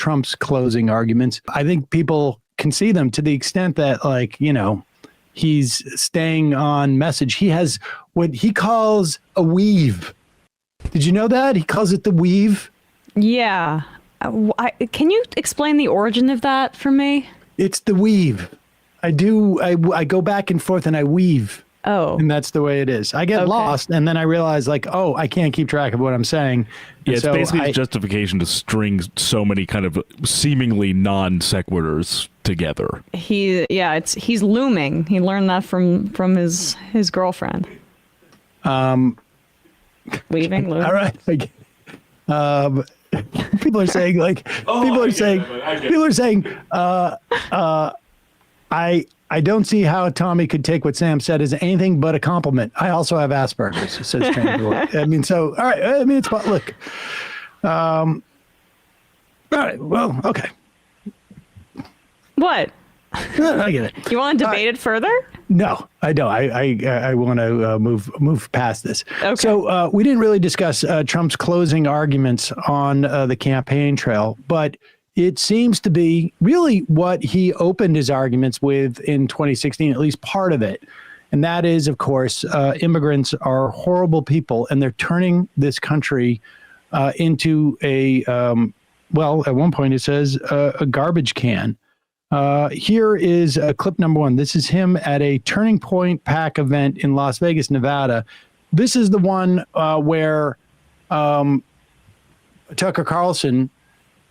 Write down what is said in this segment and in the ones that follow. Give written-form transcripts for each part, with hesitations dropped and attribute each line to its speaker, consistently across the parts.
Speaker 1: Trump's closing arguments. I think people can see them to the extent that, like, you know, he's staying on message. He has what he calls a weave. Did you know that? He calls it the weave.
Speaker 2: Yeah. Can you explain the origin of that for me?
Speaker 1: It's the weave. I go back and forth and I weave.
Speaker 2: Oh.
Speaker 1: And that's the way it is. I get lost, and then I realize, like, oh, I can't keep track of what I'm saying.
Speaker 3: Yeah, it's basically a justification to string so many kind of seemingly non sequiturs together.
Speaker 2: He's looming. He learned that from his girlfriend. Weaving, looming.
Speaker 1: All right. People are saying, like, I don't see how Tommy could take what Sam said as anything but a compliment. I also have Asperger's, says Trans. I mean, so, all right. I mean, it's, look. All right. Well, okay.
Speaker 2: What?
Speaker 1: I get it.
Speaker 2: You want to debate it further?
Speaker 1: No, I don't. I want to move past this.
Speaker 2: Okay.
Speaker 1: So we didn't really discuss Trump's closing arguments on the campaign trail, but it seems to be really what he opened his arguments with in 2016, at least part of it. And that is, of course, immigrants are horrible people, and they're turning this country into well, at one point it says a garbage can. Here is clip number one. This is him at a Turning Point PAC event in Las Vegas, Nevada. This is the one where Tucker Carlson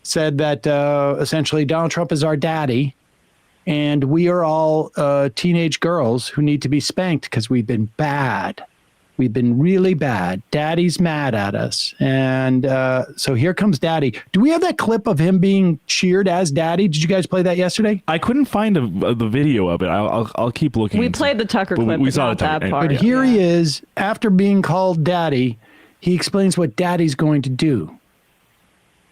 Speaker 1: said that essentially Donald Trump is our daddy, and we are all teenage girls who need to be spanked because we've been bad. We've been really bad. Daddy's mad at us. And so here comes Daddy. Do we have that clip of him being cheered as Daddy? Did you guys play that yesterday?
Speaker 3: I couldn't find the video of it. I'll keep looking.
Speaker 2: We played the Tucker clip.
Speaker 3: We saw
Speaker 2: that part.
Speaker 1: But here he is, after being called Daddy. He explains what Daddy's going to do.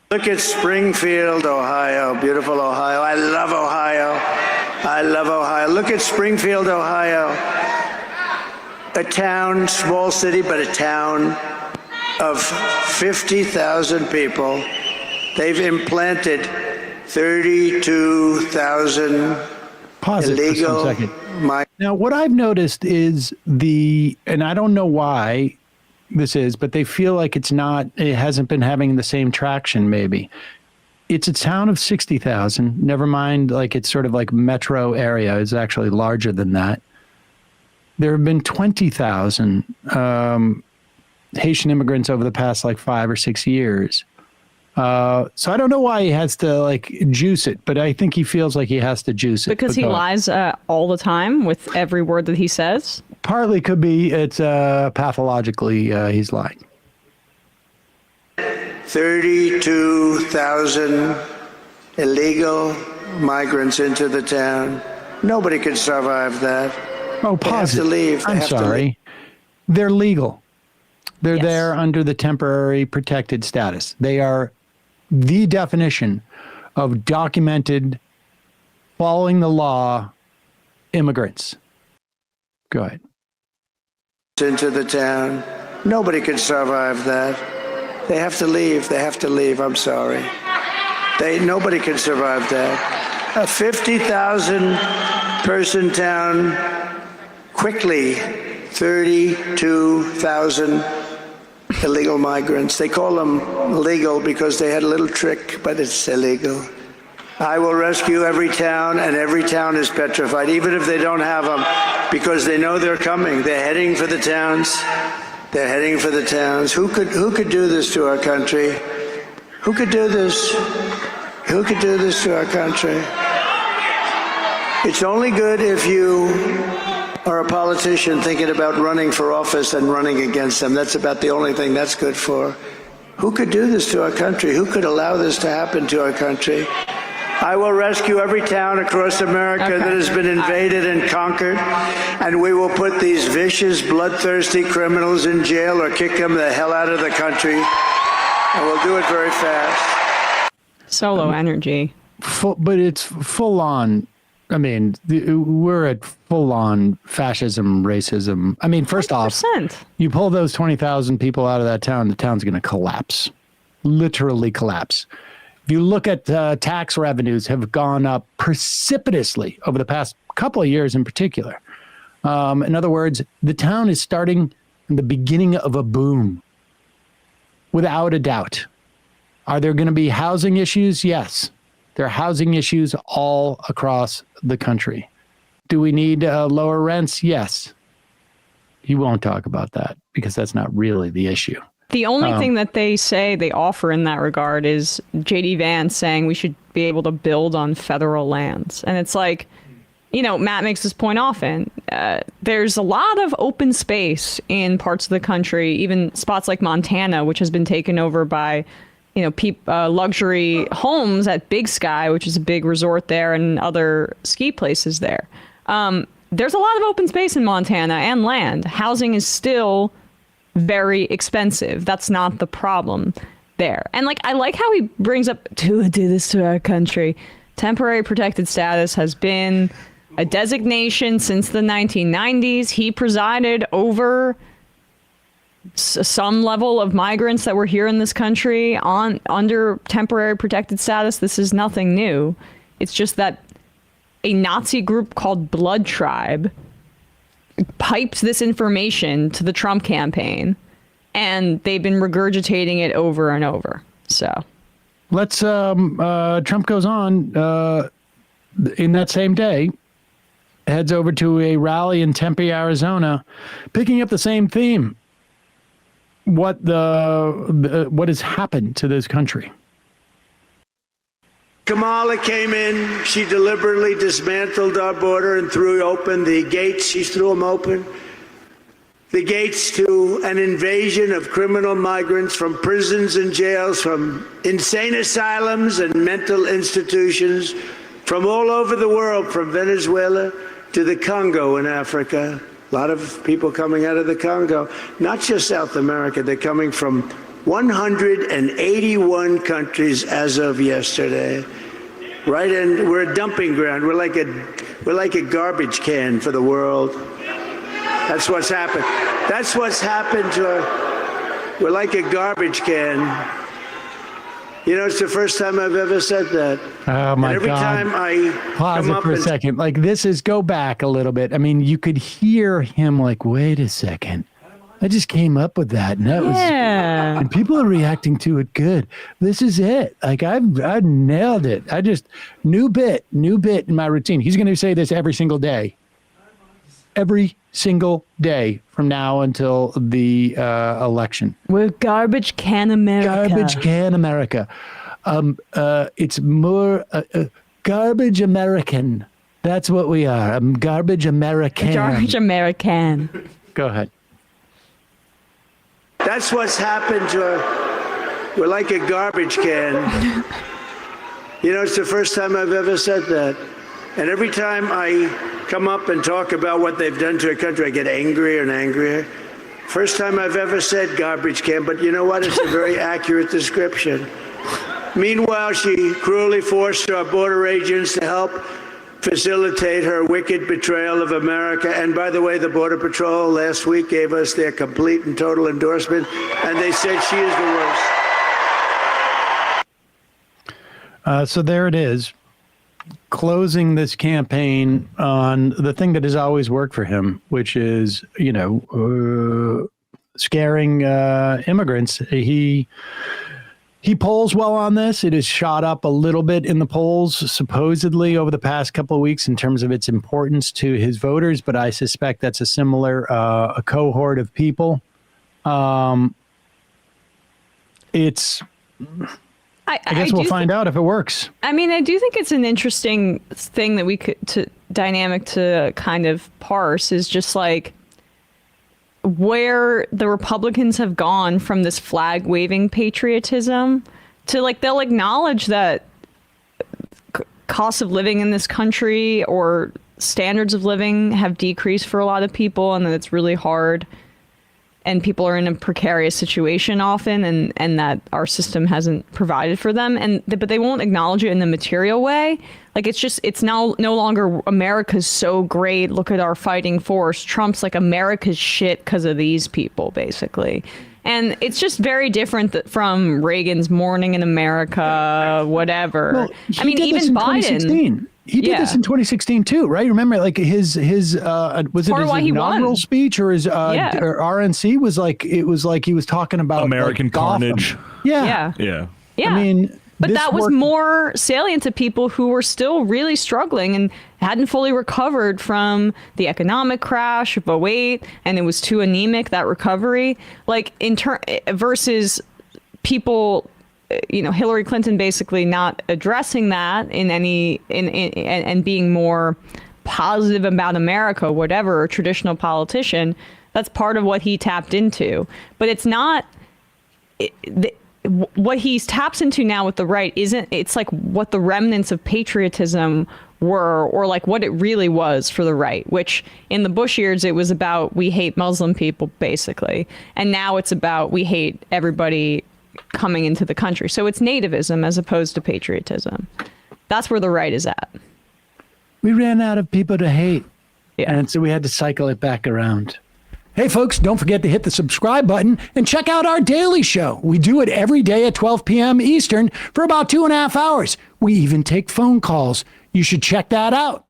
Speaker 4: Look at Springfield, Ohio. Beautiful Ohio. I love Ohio. I love Ohio. Look at Springfield, Ohio. A town, small city, but a town of 50,000 people. They've implanted 32,000
Speaker 1: Pause
Speaker 4: illegal.
Speaker 1: it for some second. Now, what I've noticed is and I don't know why this is, but they feel like it hasn't been having the same traction, maybe. It's a town of 60,000. Never mind, like, it's sort of like metro area. It's actually larger than that. There have been 20,000 Haitian immigrants over the past, like, 5 or 6 years. So I don't know why he has to, like, juice it, but I think he feels like he has to juice it.
Speaker 2: Because he lies all the time with every word that he says?
Speaker 1: Partly could be it's pathologically he's lying.
Speaker 4: 32,000 illegal migrants into the town. Nobody can survive that.
Speaker 1: Oh,
Speaker 4: They have to leave. They
Speaker 1: I'm
Speaker 4: have to
Speaker 1: sorry.
Speaker 4: leave.
Speaker 1: They're legal. They're
Speaker 2: Yes.
Speaker 1: there under the temporary protected status. They are the definition of documented, following the law immigrants. Go ahead.
Speaker 4: Into the town. Nobody can survive that. They have to leave. They have to leave. I'm sorry. Nobody can survive that. A 50,000 person town, quickly 32,000 illegal migrants. They call them legal because they had a little trick, but it's illegal. I will rescue every town, and every town is petrified, even if they don't have them, because they know they're coming. They're heading for the towns. They're heading for the towns. Who could do this to our country? Who could do this? Who could do this to our country? It's only good if you are a politician thinking about running for office and running against them. That's about the only thing that's good for. Who could do this to our country? Who could allow this to happen to our country? I will rescue every town across America that has been invaded and conquered, and we will put these vicious, bloodthirsty criminals in jail or kick them the hell out of the country, and we'll do it very fast.
Speaker 2: Solo energy.
Speaker 1: But it's full on. I mean, we're at full on fascism, racism. I mean, first
Speaker 2: 100%.
Speaker 1: off, you pull those 20,000 people out of that town, the town's going to collapse, literally collapse. If you look at tax revenues have gone up precipitously over the past couple of years in particular. In other words, the town is starting the beginning of a boom, without a doubt. Are there going to be housing issues? Yes. There are housing issues all across the country. Do we need lower rents? Yes. You won't talk about that because that's not really the issue.
Speaker 2: The only thing that they say they offer in that regard is J.D. Vance saying we should be able to build on federal lands. And it's like, you know, Matt makes this point often. There's a lot of open space in parts of the country, even spots like Montana, which has been taken over by, you know, luxury homes at Big Sky, which is a big resort there, and other ski places there. There's a lot of open space in Montana and land. Housing is still very expensive. That's not the problem there. And like, I like how he brings up to do this to our country. Temporary protected status has been a designation since the 1990s. He presided over some level of migrants that were here in this country under temporary protected status. This is nothing new. It's just that a Nazi group called Blood Tribe piped this information to the Trump campaign, and they've been regurgitating it over and over. So
Speaker 1: let's Trump goes on in that same day, heads over to a rally in Tempe, Arizona, picking up the same theme. What has happened to this country?
Speaker 4: Kamala came in, she deliberately dismantled our border and threw open the gates. She threw them open. The gates to an invasion of criminal migrants from prisons and jails, from insane asylums and mental institutions, from all over the world, from Venezuela to the Congo in Africa. A lot of people coming out of the Congo, not just South America, they're coming from 181 countries as of yesterday. Right, and we're a dumping ground. We're like a garbage can for the world. That's what's happened. That's what's happened to our. We're like a garbage can. You know, it's the first time I've ever said that.
Speaker 1: Oh my God!
Speaker 4: Every time I
Speaker 1: pause it for a second. Like, this is, go back a little bit. I mean, you could hear him like, wait a second. I just came up with that, and that was, and people are reacting to it good. This is it. Like, I nailed it. I just new bit in my routine. He's going to say this every single day from now until the election.
Speaker 2: We're garbage can America.
Speaker 1: Garbage can America. It's more garbage American. That's what we are. Garbage American.
Speaker 2: Garbage American.
Speaker 1: Go ahead.
Speaker 4: That's what's happened to our. We're like a garbage can. You know, it's the first time I've ever said that. And every time I come up and talk about what they've done to a country, I get angrier and angrier. First time I've ever said garbage can, but you know what? It's a very accurate description. Meanwhile, she cruelly forced our border agents to help facilitate her wicked betrayal of America. And by the way, the Border Patrol last week gave us their complete and total endorsement, and they said she is the worst.
Speaker 1: So there it is, closing this campaign on the thing that has always worked for him, which is, you know, scaring immigrants. He polls well on this. It has shot up a little bit in the polls, supposedly, over the past couple of weeks in terms of its importance to his voters, but I suspect that's a similar a cohort of people. I guess we'll find out if it works.
Speaker 2: I mean, I do think it's an interesting thing that we could dynamic to kind of parse, is just like where the Republicans have gone from this flag waving patriotism to, like, they'll acknowledge that costs of living in this country or standards of living have decreased for a lot of people, and that it's really hard and people are in a precarious situation often, and that our system hasn't provided for them, but they won't acknowledge it in the material way. Like, it's now no longer America's so great, look at our fighting force. Trump's like, America's shit because of these people, basically. And it's just very different from Reagan's Morning in America, whatever.
Speaker 1: Well,
Speaker 2: I mean, even Biden.
Speaker 1: He did this in 2016 too, right? Remember, like his was it his inaugural speech or his or RNC was like it was like he was talking about
Speaker 3: American
Speaker 1: like,
Speaker 3: carnage.
Speaker 2: Yeah.
Speaker 1: I mean,
Speaker 2: but that was more salient to people who were still really struggling and hadn't fully recovered from the economic crash of 2008, and it was too anemic, that recovery. Like versus people, Hillary Clinton basically not addressing that and being more positive about America, whatever, a traditional politician. That's part of what he tapped into. But it's not what he taps into now with the right it's like what the remnants of patriotism were, or like what it really was for the right, which in the Bush years, it was about we hate Muslim people, basically. And now it's about we hate everybody coming into the country. So it's nativism as opposed to patriotism. That's where the right is at.
Speaker 1: We ran out of people to hate.
Speaker 2: Yeah.
Speaker 1: And so we had to cycle it back around. Hey, folks, don't forget to hit the subscribe button and check out our daily show. We do it every day at 12 p.m. Eastern for about 2.5 hours. We even take phone calls. You should check that out.